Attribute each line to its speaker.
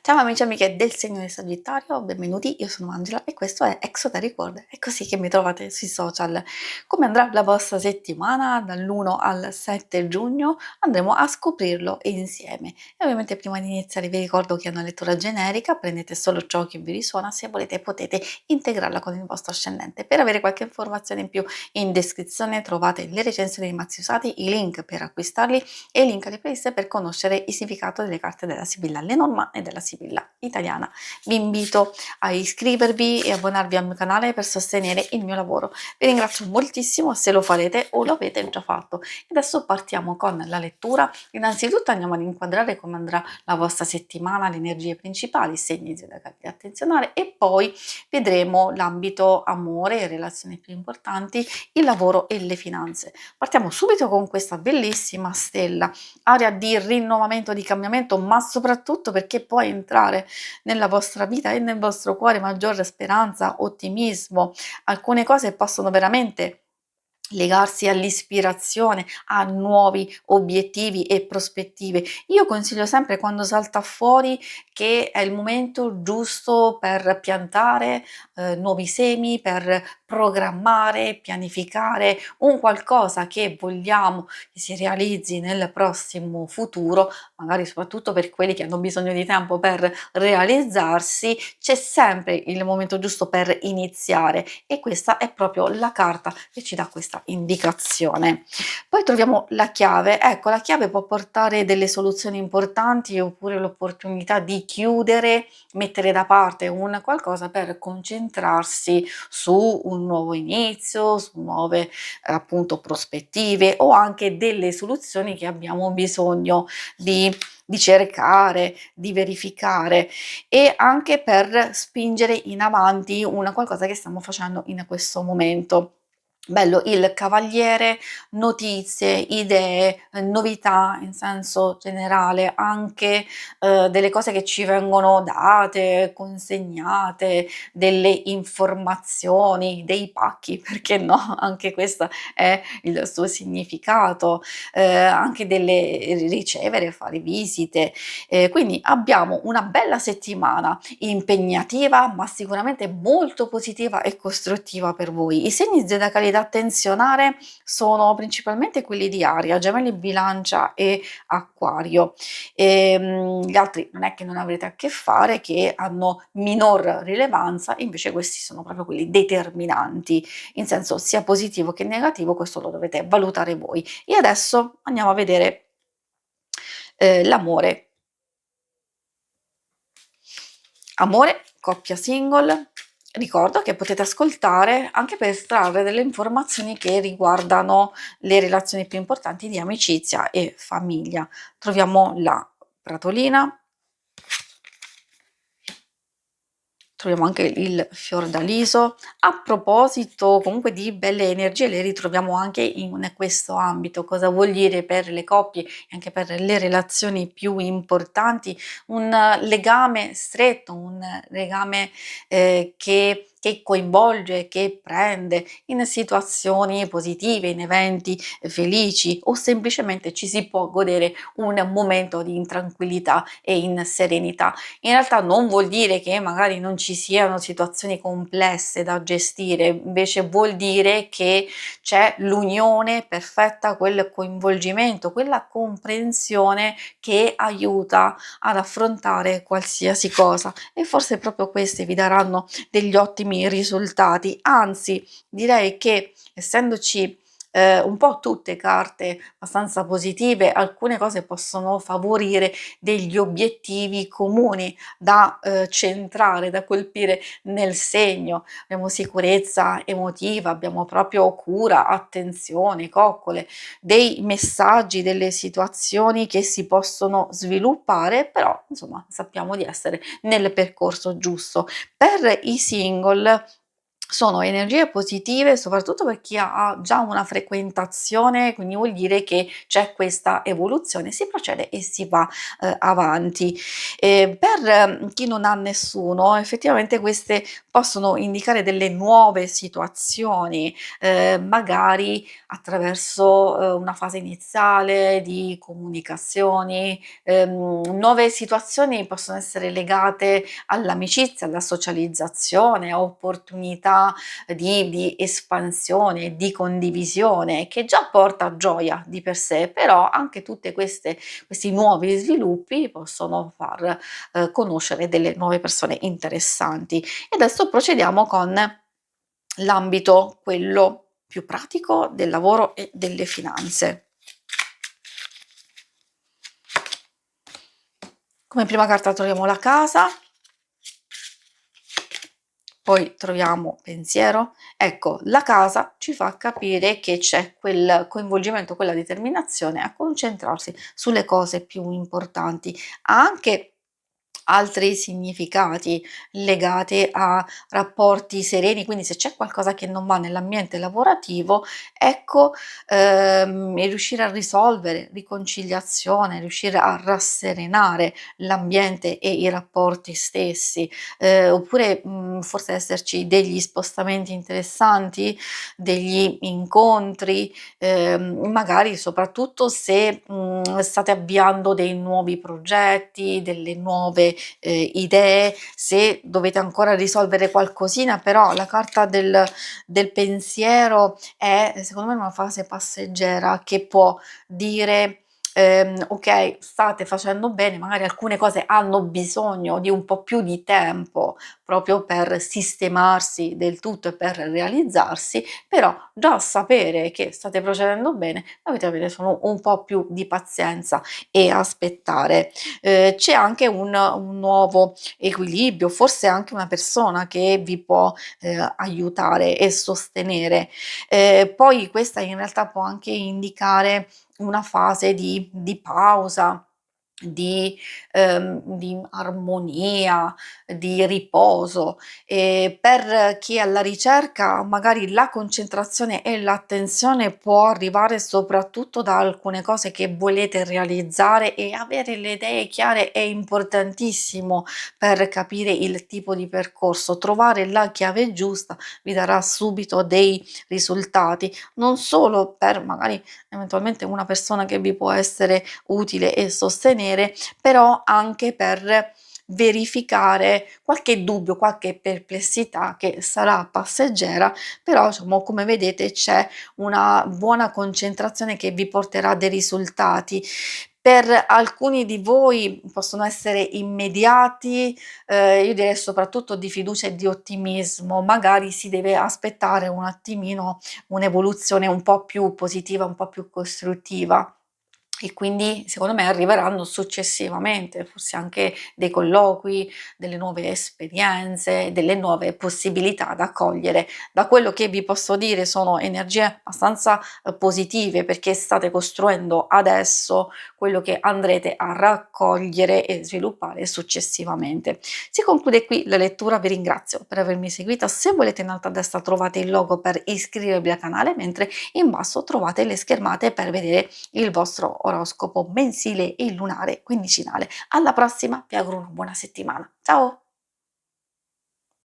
Speaker 1: Ciao amici e amiche del segno del Sagittario, benvenuti, io sono Angela e questo è Exoteric World, è così che mi trovate sui social. Come andrà la vostra settimana dall'1 al 7 giugno? Andremo a scoprirlo insieme. E ovviamente prima di iniziare vi ricordo che è una lettura generica, prendete solo ciò che vi risuona, se volete potete integrarla con il vostro ascendente. Per avere qualche informazione in più in descrizione trovate le recensioni dei mazzi usati, i link per acquistarli e il link alle playlist per conoscere il significato delle carte della Sibilla Lenormand e della Sibilla italiana. Vi invito a iscrivervi e abbonarvi al mio canale per sostenere il mio lavoro. Vi ringrazio moltissimo se lo farete o lo avete già fatto. E adesso partiamo con la lettura. Innanzitutto andiamo ad inquadrare come andrà la vostra settimana, le energie principali, segni zodiacali da attenzionare e poi vedremo l'ambito amore e relazioni più importanti, il lavoro e le finanze. Partiamo subito con questa bellissima stella, area di rinnovamento, di cambiamento, ma soprattutto perché può entrare nella vostra vita e nel vostro cuore maggiore speranza, ottimismo. Alcune cose possono veramente legarsi all'ispirazione, a nuovi obiettivi e prospettive. Io consiglio sempre quando salta fuori che è il momento giusto per piantare nuovi semi, per programmare, pianificare un qualcosa che vogliamo che si realizzi nel prossimo futuro, magari soprattutto per quelli che hanno bisogno di tempo per realizzarsi, c'è sempre il momento giusto per iniziare e questa è proprio la carta che ci dà questa indicazione. Poi troviamo la chiave, ecco la chiave può portare delle soluzioni importanti oppure l'opportunità di chiudere, mettere da parte un qualcosa per concentrarsi su un nuovo inizio, su nuove appunto prospettive o anche delle soluzioni che abbiamo bisogno di cercare, di verificare e anche per spingere in avanti una qualcosa che stiamo facendo in questo momento. Bello il cavaliere, notizie, idee, novità in senso generale, anche delle cose che ci vengono date, consegnate, delle informazioni, dei pacchi, perché no? Anche questo è il suo significato, anche delle ricevere, fare visite. Quindi abbiamo una bella settimana impegnativa, ma sicuramente molto positiva e costruttiva per voi. I segni zodiacali da attenzionare sono principalmente quelli di Aria, Gemelli, Bilancia e Acquario. Gli altri non è che non avrete a che fare, che hanno minor rilevanza, invece questi sono proprio quelli determinanti, in senso sia positivo che negativo, questo lo dovete valutare voi. E adesso andiamo a vedere l'amore. Amore, coppia single, ricordo che potete ascoltare anche per estrarre delle informazioni che riguardano le relazioni più importanti di amicizia e famiglia. Troviamo la Pratolina, troviamo anche il Fiordaliso. A proposito comunque di belle energie, le ritroviamo anche in questo ambito. Cosa vuol dire per le coppie e anche per le relazioni più importanti? Un legame stretto, un legame che coinvolge, che prende in situazioni positive, in eventi felici o semplicemente ci si può godere un momento di tranquillità e in serenità. In realtà non vuol dire che magari non ci siano situazioni complesse da gestire, invece vuol dire che c'è l'unione perfetta, quel coinvolgimento, quella comprensione che aiuta ad affrontare qualsiasi cosa e forse proprio queste vi daranno degli ottimi risultati. Anzi, direi che essendoci un po' tutte carte abbastanza positive, alcune cose possono favorire degli obiettivi comuni da centrare, da colpire nel segno. Abbiamo sicurezza emotiva, abbiamo proprio cura, attenzione, coccole, dei messaggi, delle situazioni che si possono sviluppare, però insomma sappiamo di essere nel percorso giusto. Per i single sono energie positive soprattutto per chi ha già una frequentazione, quindi vuol dire che c'è questa evoluzione, si procede e si va, avanti. Per chi non ha nessuno, effettivamente queste possono indicare delle nuove situazioni, magari attraverso, una fase iniziale di comunicazioni, nuove situazioni possono essere legate all'amicizia, alla socializzazione, a opportunità di espansione, di condivisione, che già porta gioia di per sé, però anche tutte questi nuovi sviluppi possono far, conoscere delle nuove persone interessanti. E adesso procediamo con l'ambito, quello più pratico del lavoro e delle finanze. Come prima carta troviamo la casa, poi troviamo pensiero. Ecco, la casa ci fa capire che c'è quel coinvolgimento, quella determinazione a concentrarsi sulle cose più importanti. Ha anche altri significati legati a rapporti sereni, quindi se c'è qualcosa che non va nell'ambiente lavorativo, ecco, e riuscire a risolvere, riconciliazione, riuscire a rasserenare l'ambiente e i rapporti stessi, oppure, forse esserci degli spostamenti interessanti, degli incontri, magari soprattutto se, state avviando dei nuovi progetti, delle nuove, idee, se dovete ancora risolvere qualcosina, però la carta del pensiero è secondo me una fase passeggera che può dire, okay, state facendo bene, magari alcune cose hanno bisogno di un po' più di tempo proprio per sistemarsi del tutto e per realizzarsi, però già sapere che state procedendo bene, dovete avere solo un po' più di pazienza e aspettare. C'è anche un nuovo equilibrio, forse anche una persona che vi può, aiutare e sostenere. Poi questa in realtà può anche indicare una fase di pausa, di armonia, di riposo. Per chi è alla ricerca, magari la concentrazione e l'attenzione può arrivare soprattutto da alcune cose che volete realizzare e avere le idee chiare è importantissimo per capire il tipo di percorso. Trovare la chiave giusta vi darà subito dei risultati, non solo per magari eventualmente una persona che vi può essere utile e sostenere, però anche per verificare qualche dubbio, qualche perplessità che sarà passeggera, però diciamo come vedete c'è una buona concentrazione che vi porterà a dei risultati. Per alcuni di voi possono essere immediati, io direi soprattutto di fiducia e di ottimismo, magari si deve aspettare un attimino un'evoluzione un po' più positiva, un po' più costruttiva. E quindi secondo me arriveranno successivamente, forse anche dei colloqui, delle nuove esperienze, delle nuove possibilità da cogliere. Da quello che vi posso dire sono energie abbastanza, positive perché state costruendo adesso quello che andrete a raccogliere e sviluppare successivamente. Si conclude qui la lettura, vi ringrazio per avermi seguita. Se volete in alto a destra trovate il logo per iscrivervi al canale, mentre in basso trovate le schermate per vedere il vostro oroscopo mensile e lunare quindicinale. Alla prossima, vi auguro una buona settimana. Ciao!